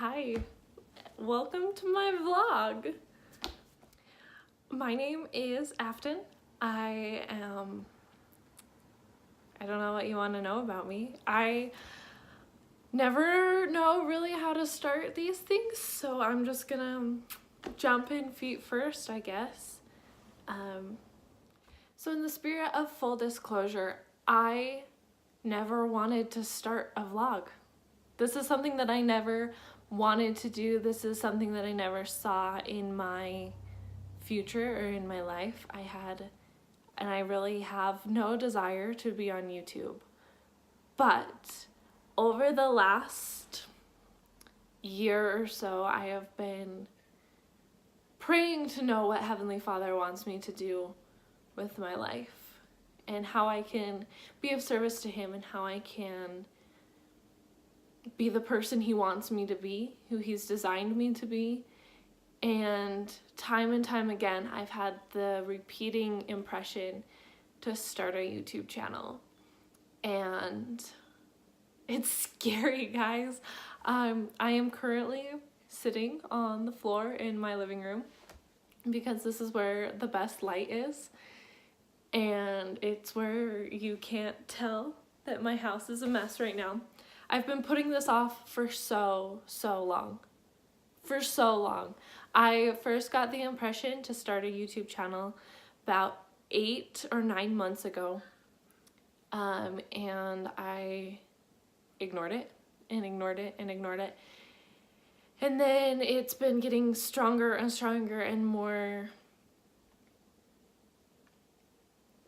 Hi, welcome to my vlog. My name is Afton. I don't know what you want to know about me. I never know really how to start these things, so I'm just gonna jump in feet first, I guess. So in the spirit of full disclosure, I never wanted to start a vlog. This is something that I never wanted to do. This is something that I never saw in my future or in my life. I really have no desire to be on YouTube. But over the last year or so, I have been praying to know what Heavenly Father wants me to do with my life and how I can be of service to Him and how I can be the person He wants me to be, who He's designed me to be. And time again, I've had the repeating impression to start a YouTube channel. And it's scary, guys. I am currently sitting on the floor in my living room because this is where the best light is. And it's where you can't tell that my house is a mess right now. I've been putting this off for so long. For so long. I first got the impression to start a YouTube channel about 8 or 9 months ago. And I ignored it and ignored it and ignored it. And then it's been getting stronger and stronger and more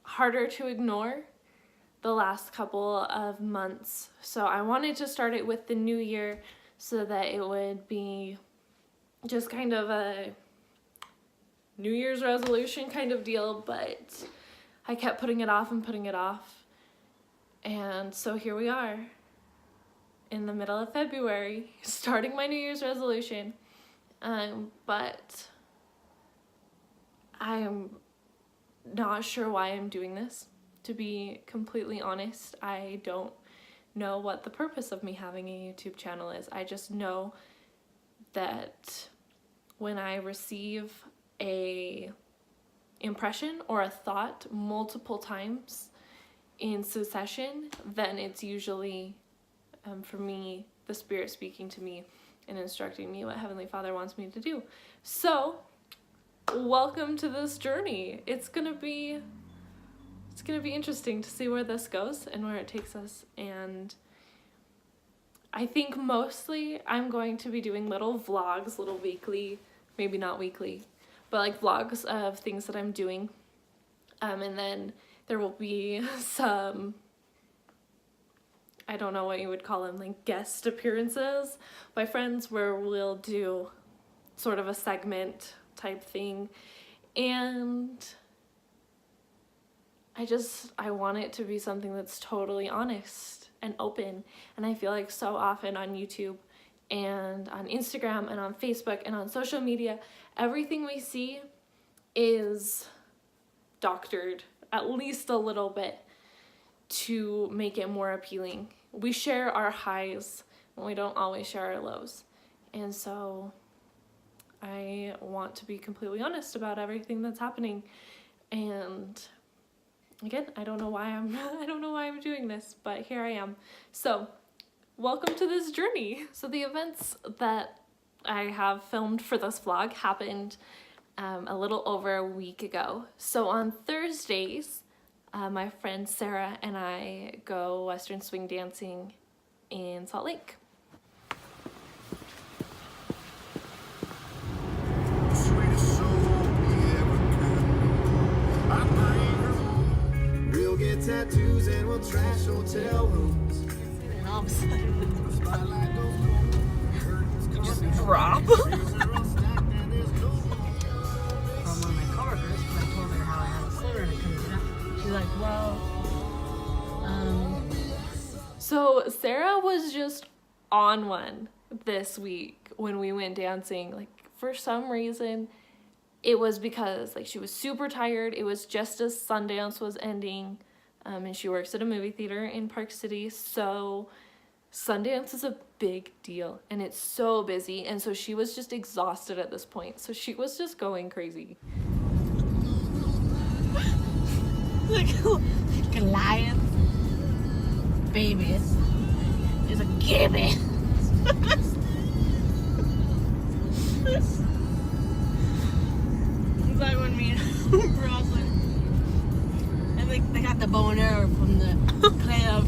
harder to ignore the last couple of months. So I wanted to start it with the new year so that it would be just kind of a New Year's resolution kind of deal, but I kept putting it off and putting it off. And so here we are in the middle of February, starting my New Year's resolution. But I'm not sure why I'm doing this. To be completely honest, I don't know what the purpose of me having a YouTube channel is. I just know that when I receive a impression or a thought multiple times in succession, then it's usually, for me, the Spirit speaking to me and instructing me what Heavenly Father wants me to do. So, welcome to this journey. It's gonna be interesting to see where this goes and where it takes us. And I think mostly I'm going to be doing little vlogs, little weekly, maybe not weekly, but like vlogs of things that I'm doing. And then there will be some, I don't know what you would call them, like guest appearances by friends where we'll do sort of a segment type thing. And I want it to be something that's totally honest and open. And I feel like so often on YouTube and on Instagram and on Facebook and on social media, everything we see is doctored at least a little bit to make it more appealing. We share our highs and we don't always share our lows. And so I want to be completely honest about everything that's happening. And again, I don't know why I'm doing this, but here I am. So, welcome to this journey. So the events that I have filmed for this vlog happened a little over a week ago. So on Thursdays, my friend Sarah and I go Western swing dancing in Salt Lake. We'll get tattoos and we'll trash hotel rooms. And all of a sudden, you just drop. From one of my coworkers, because I told her how I had a sliver and I couldn't get up. She's like, well, So Sarah was just on one this week when we went dancing. Like, for some reason, it was because like she was super tired. It was just as Sundance was ending, and she works at a movie theater in Park City, so Sundance is a big deal and it's so busy, and so she was just exhausted at this point, so she was just going crazy. Like Goliath baby is a gibby. It's like when me and Rosalind, and they got the bow and arrow from the club.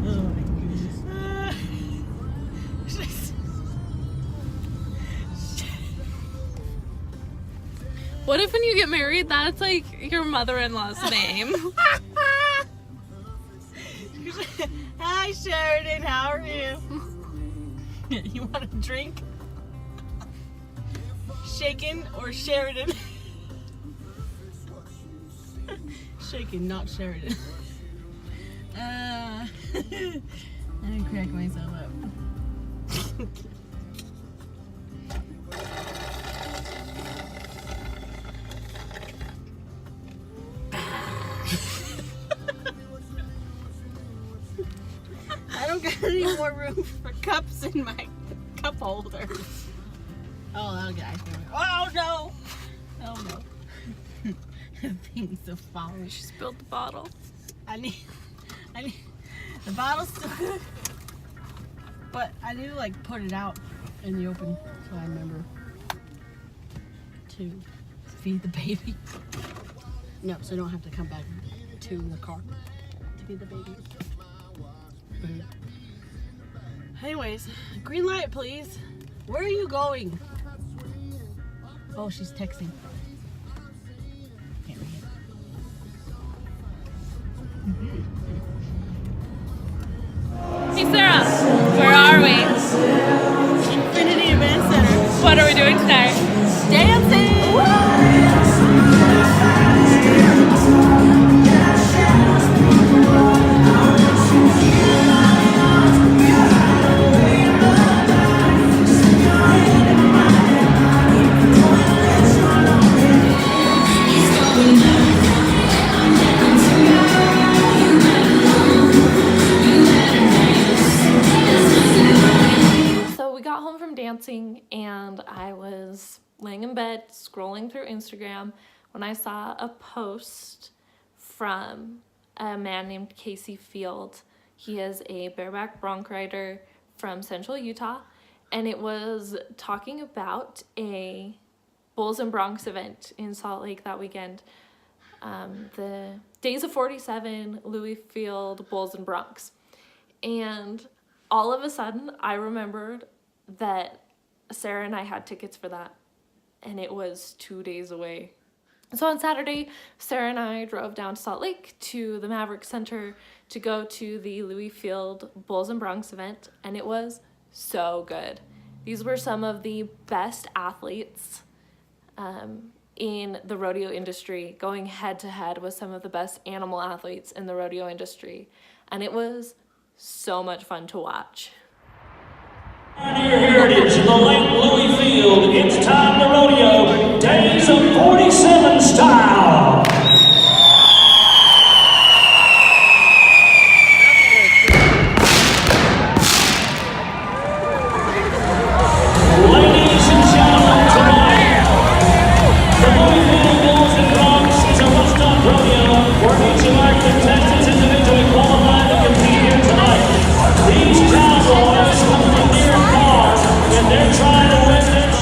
Oh my goodness. What if when you get married, that's like your mother-in-law's name? Hi Sheridan, how are you? You want a drink? Shaken or Sheridan? Shaken, not Sheridan. I didn't crack myself up. I don't got any more room for cups in my cup holder. Oh, that'll get ice cream. Oh no! Oh no. Things are falling. She spilled the bottle. I need the bottle's still good, but I need to like put it out in the open so I remember to feed the baby. No, so I don't have to come back to the car to feed the baby. Anyways, green light please. Where are you going? Oh, she's texting. Can't read it. Hey Sarah, where are we? Infinity Event Center. What are we doing today? Dancing! So we got home from dancing and I was laying in bed scrolling through Instagram when I saw a post from a man named Casey Field. He is a bareback bronc rider from Central Utah, and it was talking about a Bulls and Broncs event in Salt Lake that weekend. The Days of 47 Louis Field Bulls and Broncs. And all of a sudden, I remembered that Sarah and I had tickets for that, and it was 2 days away. So on Saturday, Sarah and I drove down to Salt Lake to the Maverick Center to go to the Louis Field Bulls and Broncs event, and it was so good. These were some of the best athletes in the rodeo industry, going head to head with some of the best animal athletes in the rodeo industry, and it was so much fun to watch. Pioneer heritage in the Lake Louis Field. It's time to rodeo. Days of 47 style. Ladies and gentlemen, tonight, the Louis Field Bulls and Broncs is a Woodstock rodeo where each of our contestants individually qualified to compete here tonight. These cowboys come from near and far, and they're trying to win this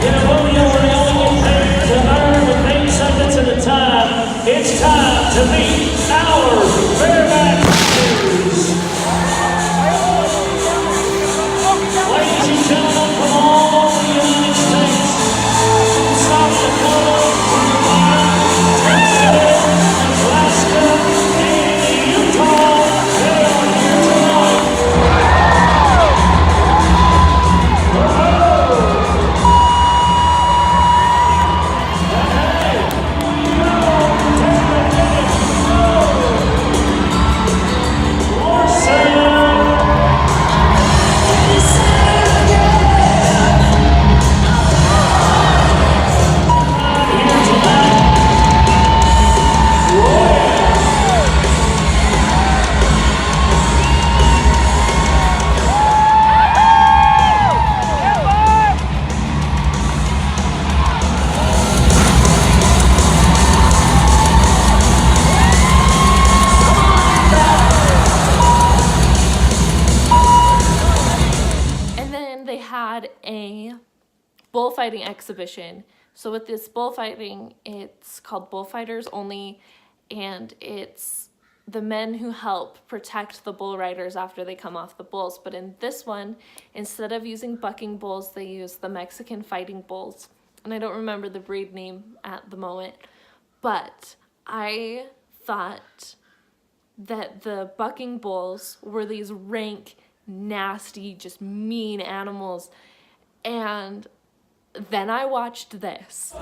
in a rodeo where they only get paid to earn with 8 seconds at a time. It's time to meet our bareback riders. Ladies and gentlemen from all over the United States, from South Dakota, from Nevada, Texas, Alaska, and Utah, they are here tonight. bullfighting exhibition. So with this bullfighting, it's called Bullfighters Only, and it's the men who help protect the bull riders after they come off the bulls. But in this one, instead of using bucking bulls, they use the Mexican fighting bulls. And I don't remember the breed name at the moment, but I thought that the bucking bulls were these rank, nasty, just mean animals. And then I watched this.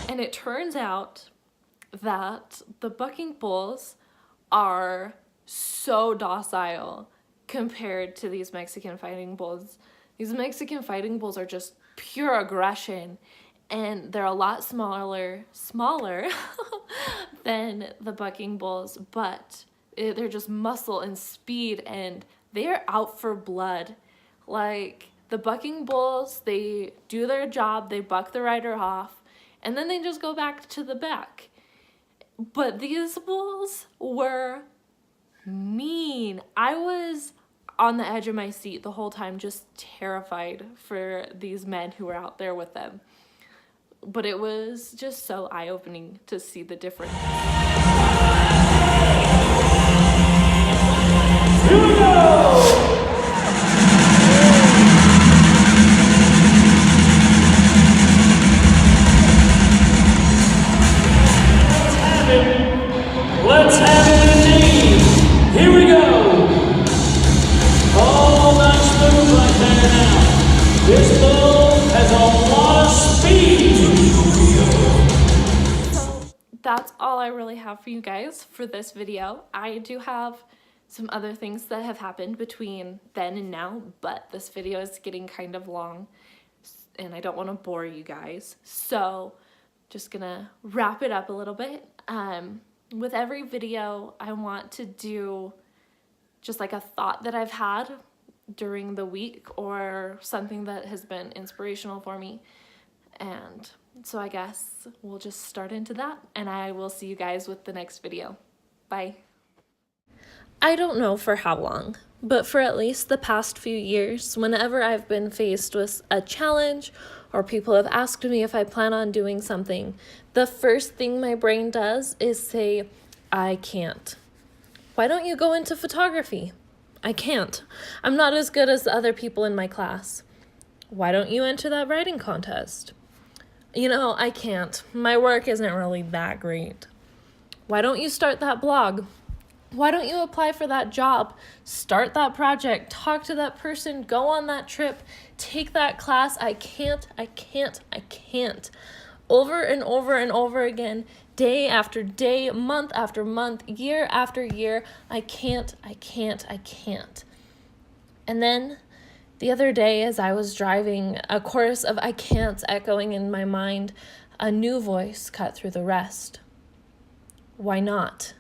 And it turns out that the bucking bulls are so docile compared to these Mexican fighting bulls. These Mexican fighting bulls are just pure aggression, and they're a lot smaller than the bucking bulls, but they're just muscle and speed, and they're out for blood. Like, the bucking bulls, they do their job, they buck the rider off, and then they just go back to the back. But these bulls were mean. I was on the edge of my seat the whole time, just terrified for these men who were out there with them. But it was just so eye-opening to see the difference. Here we go! Let's have it indeed. Here we go. Oh, nice move right there now. This bull has a lot of speed. So that's all I really have for you guys for this video. I do have some other things that have happened between then and now, but this video is getting kind of long and I don't want to bore you guys. So just gonna wrap it up a little bit. With every video, I want to do just like a thought that I've had during the week or something that has been inspirational for me. And so I guess we'll just start into that, and I will see you guys with the next video. Bye. I don't know for how long, but for at least the past few years, whenever I've been faced with a challenge or people have asked me if I plan on doing something, the first thing my brain does is say, I can't. Why don't you go into photography? I can't. I'm not as good as the other people in my class. Why don't you enter that writing contest? You know, I can't. My work isn't really that great. Why don't you start that blog? Why don't you apply for that job? Start that project, talk to that person, go on that trip, take that class. I can't. Over and over and over again, day after day, month after month, year after year, I can't. And then the other day, as I was driving, a chorus of I can'ts echoing in my mind, a new voice cut through the rest. Why not?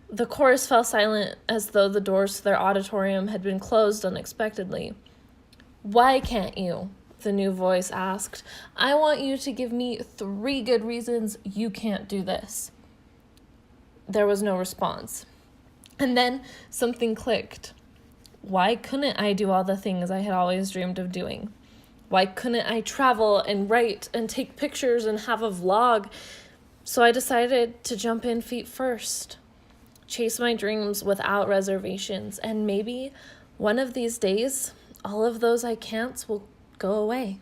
The chorus fell silent as though the doors to their auditorium had been closed unexpectedly. Why can't you? The new voice asked. I want you to give me 3 good reasons you can't do this. There was no response. And then something clicked. Why couldn't I do all the things I had always dreamed of doing? Why couldn't I travel and write and take pictures and have a vlog? So I decided to jump in feet first. Chase my dreams without reservations, and maybe one of these days, all of those I can'ts will go away.